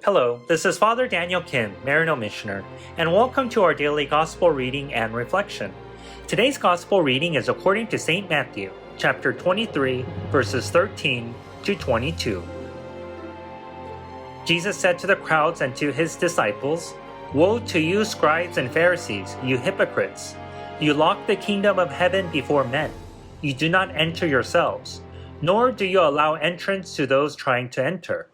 Hello, this is Father Daniel Kim, Maryknoll Missioner, and welcome to our daily Gospel reading and reflection. Today's Gospel reading is according to St. Matthew, chapter 23, verses 13 to 22. Jesus said to the crowds and to his disciples, "Woe to you, scribes and Pharisees, you hypocrites! You lock the kingdom of heaven before men. You do not enter yourselves, nor do you allow entrance to those trying to enter.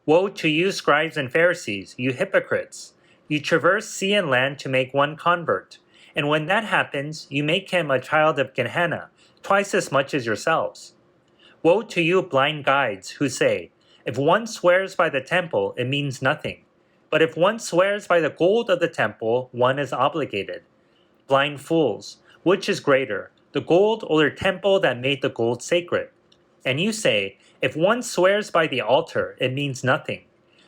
Woe to you, scribes and Pharisees, you hypocrites! You traverse sea and land to make one convert, and when that happens, you make him a child of Gehenna, twice as much as yourselves. Woe to you, blind guides, who say, 'If one swears by the temple, it means nothing. But if one swears by the gold of the temple, one is obligated.' Blind fools, which is greater, the gold or the temple that made the gold sacred? And you say, 'If one swears by the altar, it means nothing.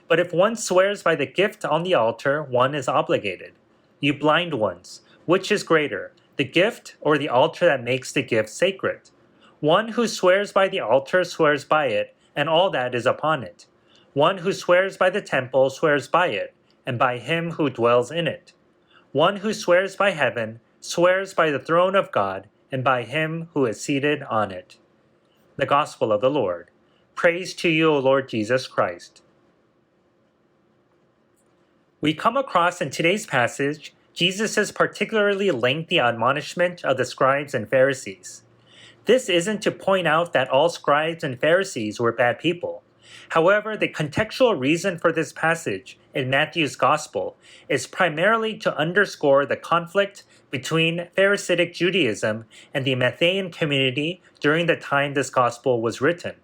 But if one swears by the gift on the altar, one is obligated.' You blind ones, which is greater, the gift or the altar that makes the gift sacred? One who swears by the altar swears by it, and all that is upon it. One who swears by the temple swears by it, and by him who dwells in it. One who swears by heaven swears by the throne of God, and by him who is seated on it." The Gospel of the Lord. Praise to you, O Lord Jesus Christ. We come across in today's passage Jesus' particularly lengthy admonishment of the scribes and Pharisees. This isn't to point out that all scribes and Pharisees were bad people. However, the contextual reason for this passage in Matthew's Gospel is primarily to underscore the conflict between Pharisaic Judaism and the Matthean community during the time this Gospel was written.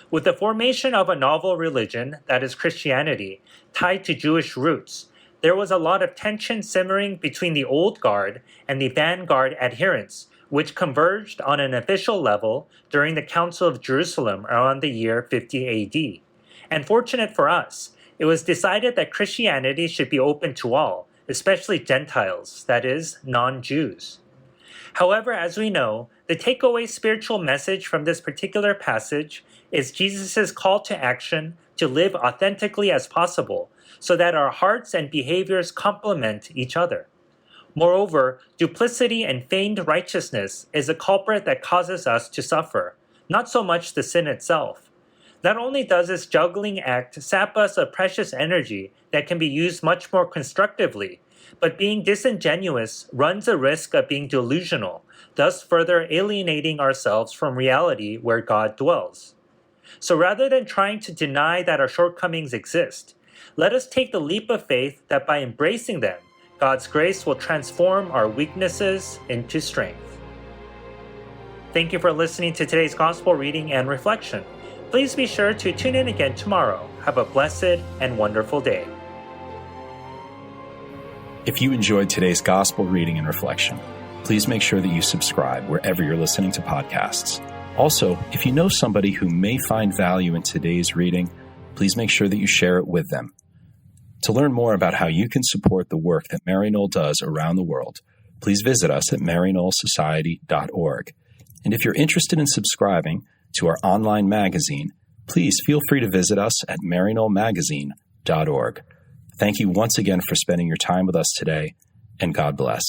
With the formation of a novel religion, that is Christianity, tied to Jewish roots, there was a lot of tension simmering between the old guard and the vanguard adherents, which converged on an official level during the Council of Jerusalem around the year 50 AD. And fortunate for us, it was decided that Christianity should be open to all, especially Gentiles, that is, non-Jews. However, as we know, the takeaway spiritual message from this particular passage is Jesus' call to action to live authentically as possible, so that our hearts and behaviors complement each other. Moreover, duplicity and feigned righteousness is a culprit that causes us to suffer, not so much the sin itself. Not only does this juggling act sap us of precious energy that can be used much more constructively, but being disingenuous runs a risk of being delusional, thus further alienating ourselves from reality where God dwells. So rather than trying to deny that our shortcomings exist, let us take the leap of faith that by embracing them, God's grace will transform our weaknesses into strength. Thank you for listening to today's Gospel reading and reflection. Please be sure to tune in again tomorrow. Have a blessed and wonderful day. If you enjoyed today's Gospel reading and reflection, please make sure that you subscribe wherever you're listening to podcasts. Also, if you know somebody who may find value in today's reading, please make sure that you share it with them. To learn more about how you can support the work that Maryknoll does around the world, please visit us at maryknollsociety.org. And if you're interested in subscribing to our online magazine, please feel free to visit us at maryknollmagazine.org. Thank you once again for spending your time with us today, and God bless.